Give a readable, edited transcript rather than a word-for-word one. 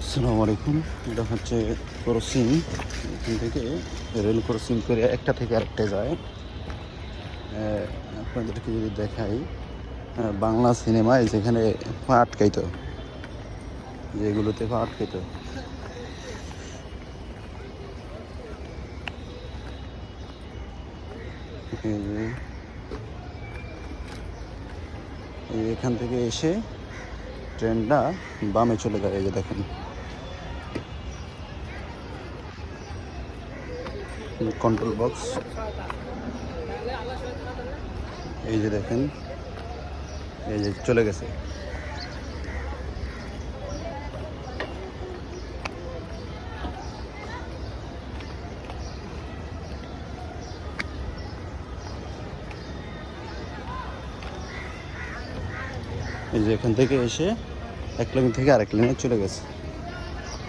আসসালামু আলাইকুম। এটা হচ্ছে ক্রসিং। এখান থেকে রেল ক্রসিং করে একটা থেকে আরেকটা যায়। আপনাদেরকে যদি দেখাই, বাংলা সিনেমায় যেখানে পা আটকাইতো, যেগুলোতে পা আটকাইতো, এখান থেকে এসে ট্রেনটা বামে চলে যায়। এই যে দেখেন, কন্ট্রোল বক্স। এই যে দেখেন, এই যে চলে গেছে। এই যে এখান থেকে এসে এক লাইন থেকে আরেক লাইনে চলে গেছে।